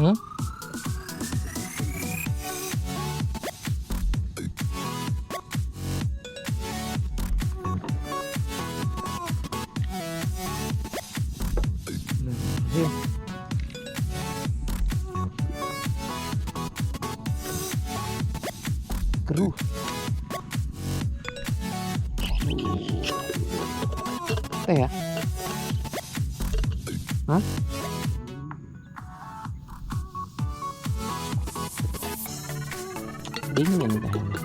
Hmm? Keruh. Ya? Hah? Dingin kayaknya.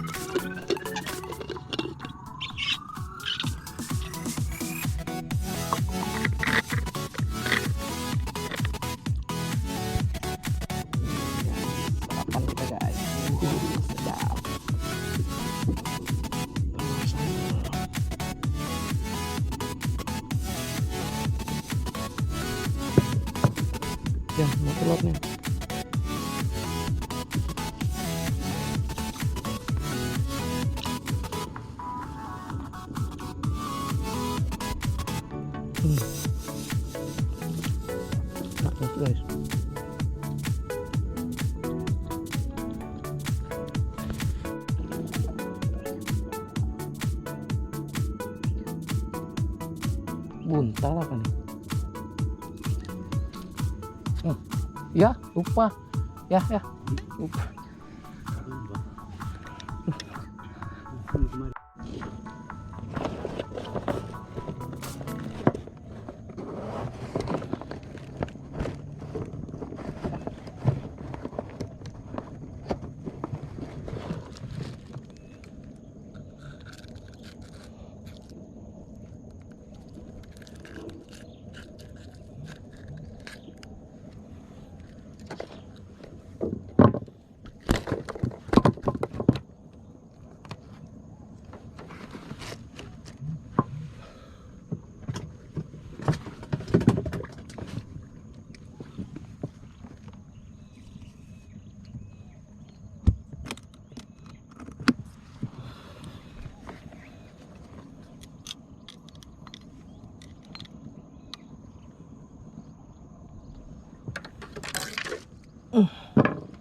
Sarapan kita guys. Sedap. Ya, mau telurnya. Enak guys. Buntal apa nih? Ya, lupa. Ya. Lupa.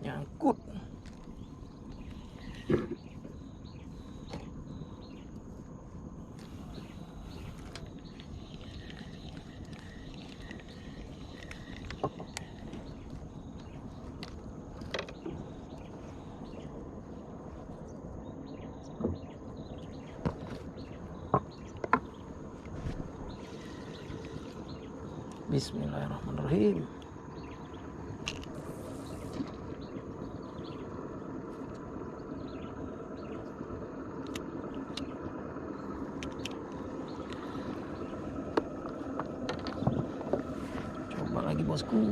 Nyangkut. Bismillahirrahmanirrahim. Coba lagi bosku.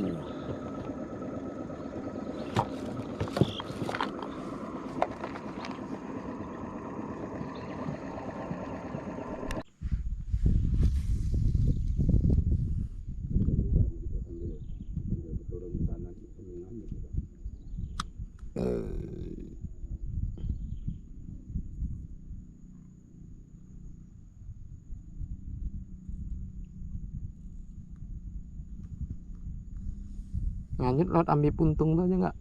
Lanjut lewat ambil puntung tuh aja nggak?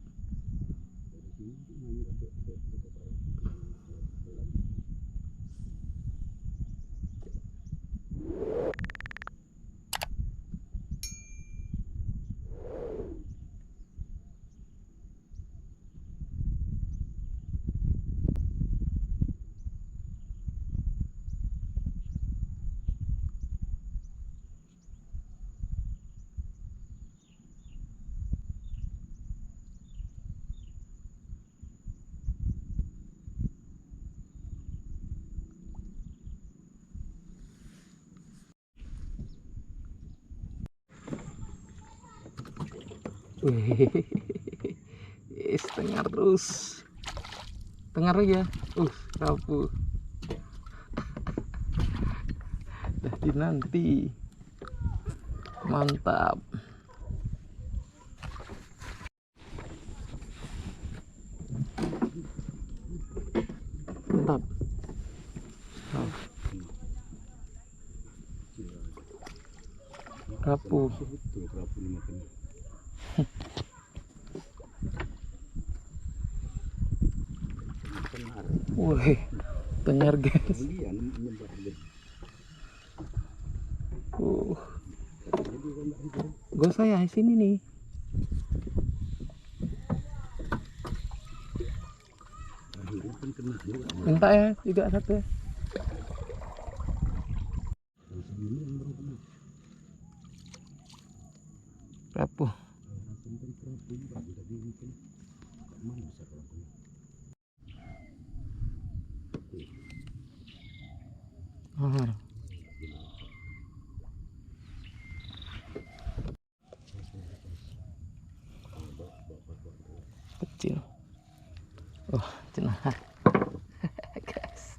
Setengah terus, tengah ya. Rapuh. Jadi nanti mantap. Mantap. Rapuh. Wih, penyer guys. Gue saya sini nih. Minta ya juga satu ya. Rapuh. Damar. Kecil. Oh, cenah. Guys.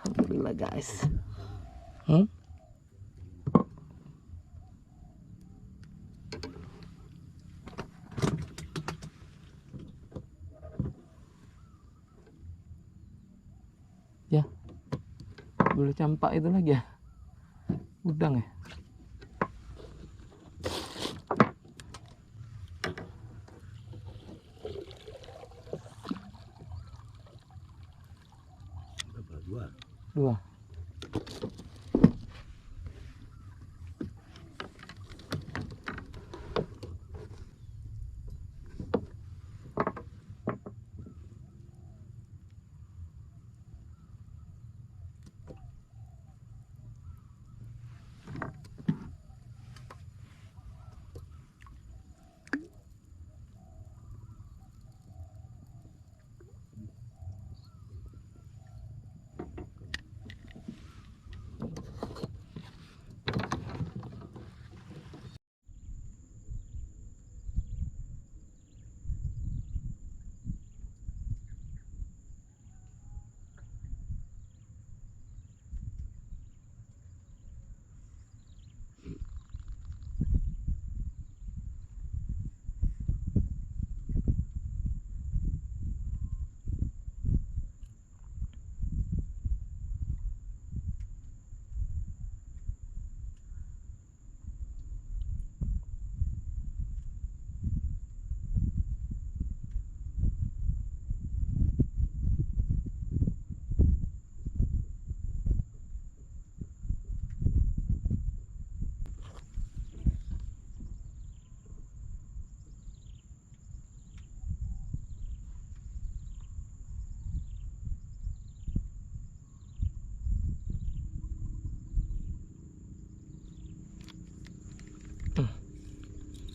Alhamdulillah guys. Ya. Bulu campak itu lagi ya. Udang ya. Dua.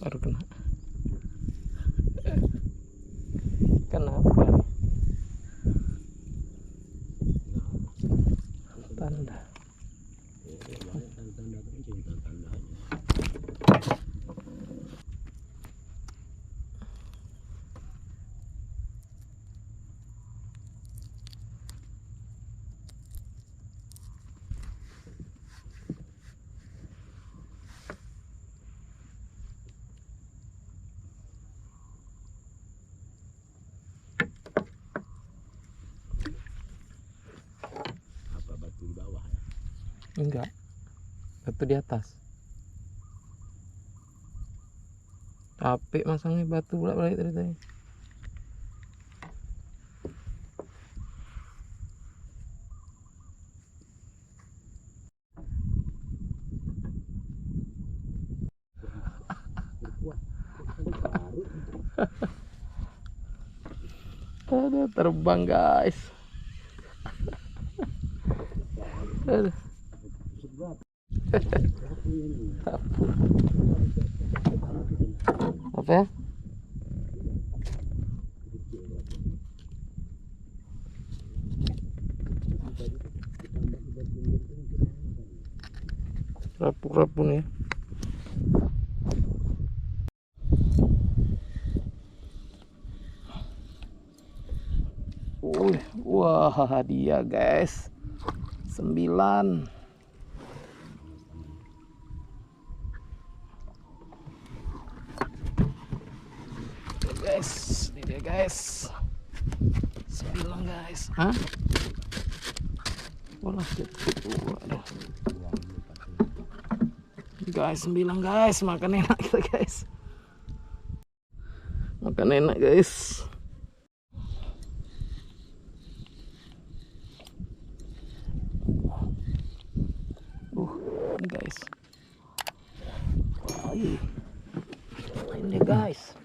Baru kena. Kenapa nih? Tanda. Enggak, batu di atas. Capek masangnya batu bolak-balik dari tadi. Ada terbang guys. Aduh. Apa ya? Rapu-rapu nih. Wah dia guys. 9. Guys, ini dia guys. 9 guys. Hah? Walah, waduh. Guys, 9 guys, makan enak kita guys. Makan enak guys. guys. Wah, ini guys.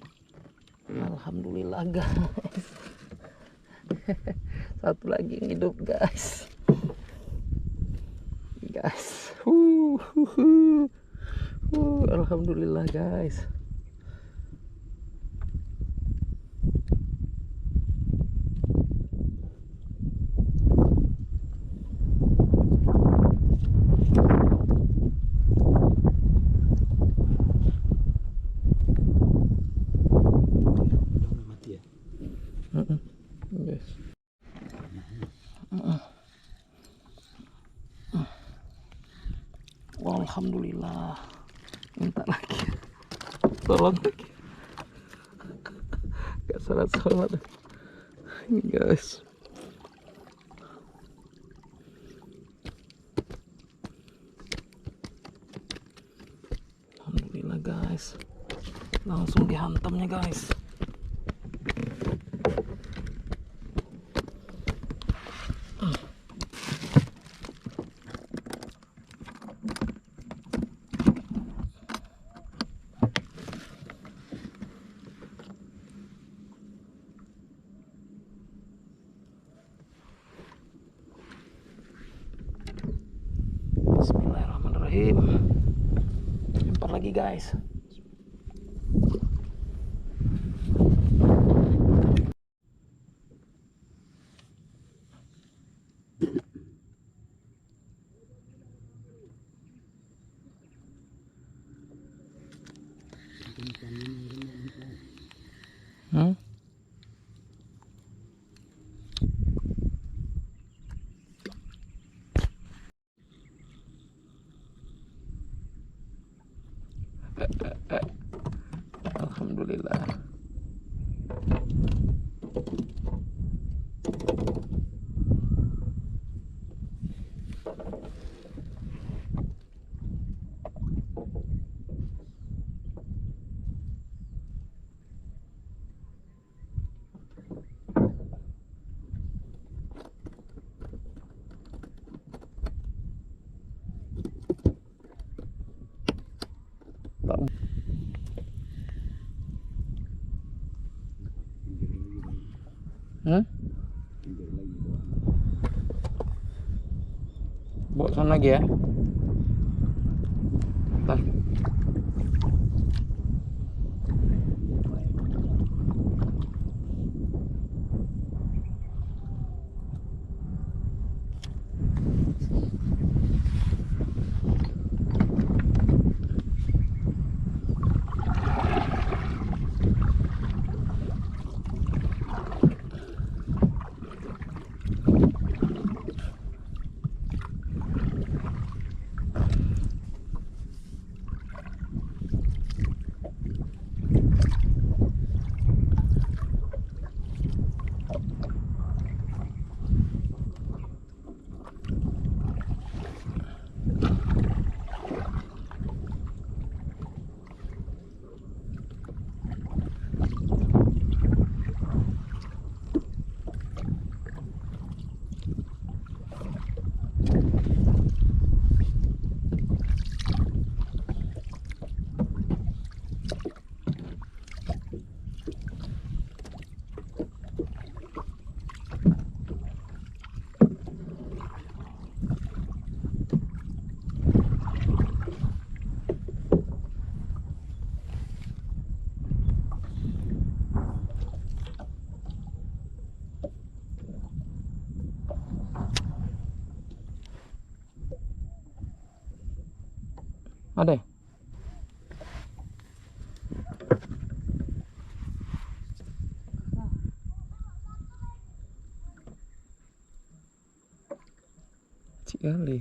Alhamdulillah guys. Satu lagi yang hidup guys. Alhamdulillah guys. Yes. Alhamdulillah. Minta lagi. Tolong lagi. Gak salat ini guys. Alhamdulillah guys. Langsung dihantamnya guys. Bismillahirrahmanirrahim. Lempar lagi guys. Alhamdulillah. Bawa sana lagi ya. Bentar. Ada ya? Cik kali.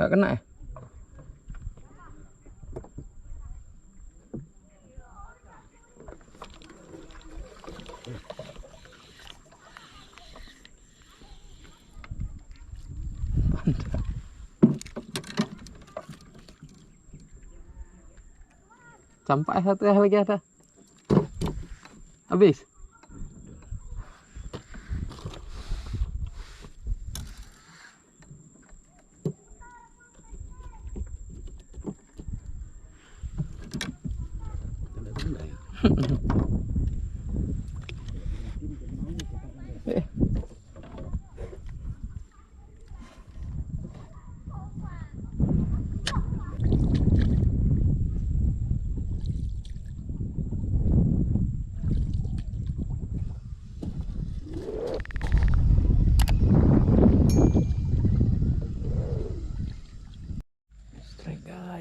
Gak kena ya? Sampai satu lagi ada. Habis.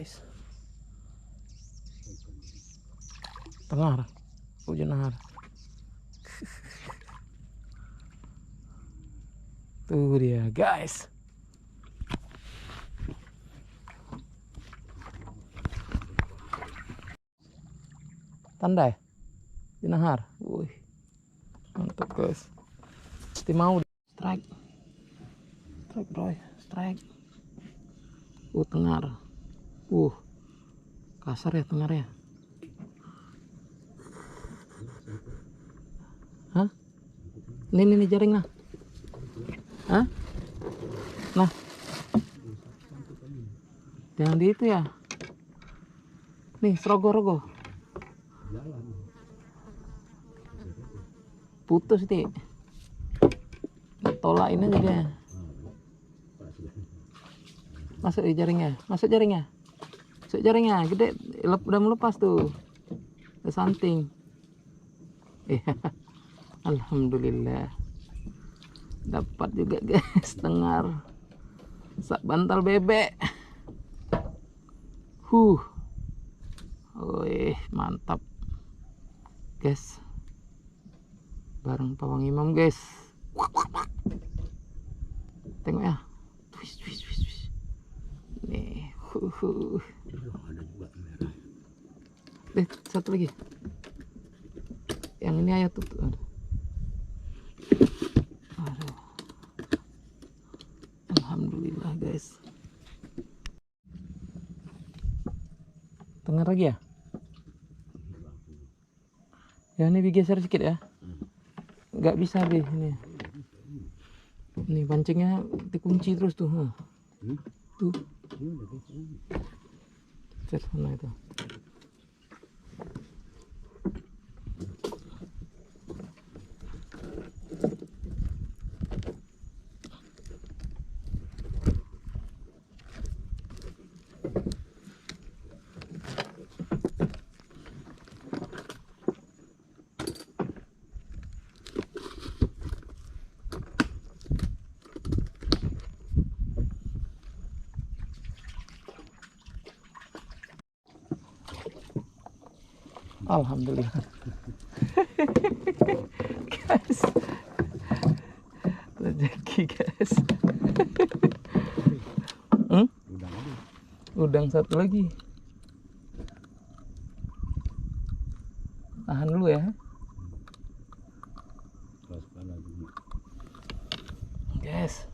guys. Tengar. Hujan nahar. Tuh dia guys. Tanda ya? Di nahar. Wih. Mantap guys. Pasti mau strike. Strike bro, strike. Tengar. Kasar ya tengar ya. Hah? Ini jaring nah. Hah? Nah. Jangan di itu ya. Nih, serogo-rogo. Putus nih. Tolak ini aja dia. Masuk di jaringnya. Masuk jaringnya. Masuk jaringnya. Gede. Udah melepas tuh. Udah santing. Alhamdulillah. Dapat juga guys. Tengar. Sak bantal bebek. Wih, mantap. Guys. Bareng pawang imam guys. Tengok ya. Nih. Satu lagi. Yang ini ayo tutup. Aduh. Alhamdulillah guys. Tengah lagi ya? Ya ini digeser sedikit ya. Nggak bisa deh ini. Ini pancingnya dikunci terus tuh. Tuh. Cek sana itu. Alhamdulillah. Guys. Rezeki guys. Udang satu lagi. Tahan dulu ya. Guys.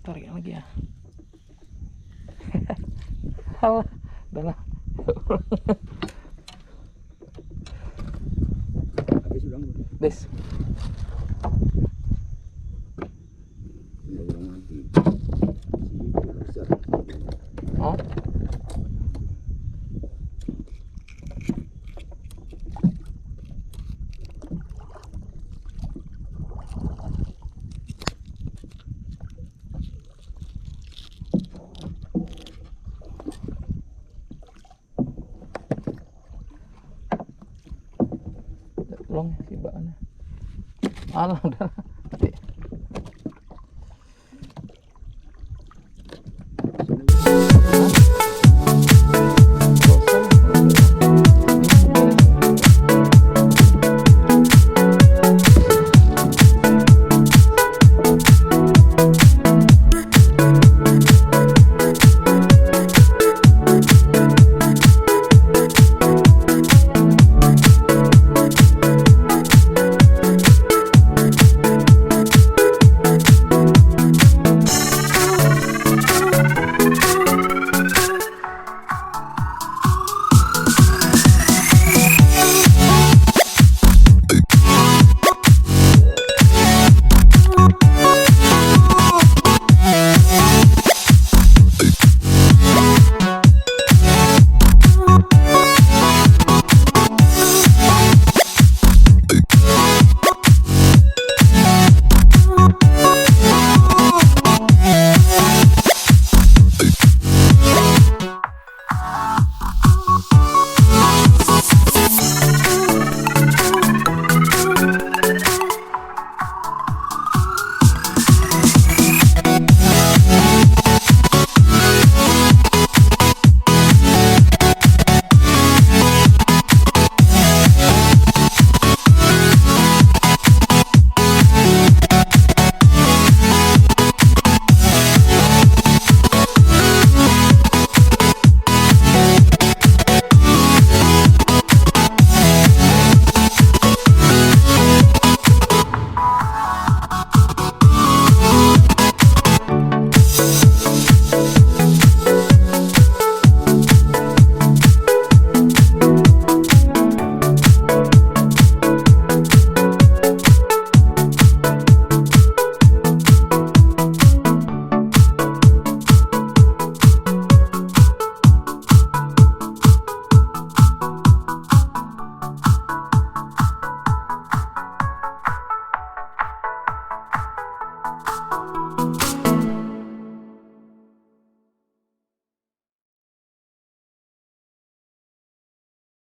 Tarik lagi ya. Halah, udah lah. Des. Oh. Long si baknya. Alah udah.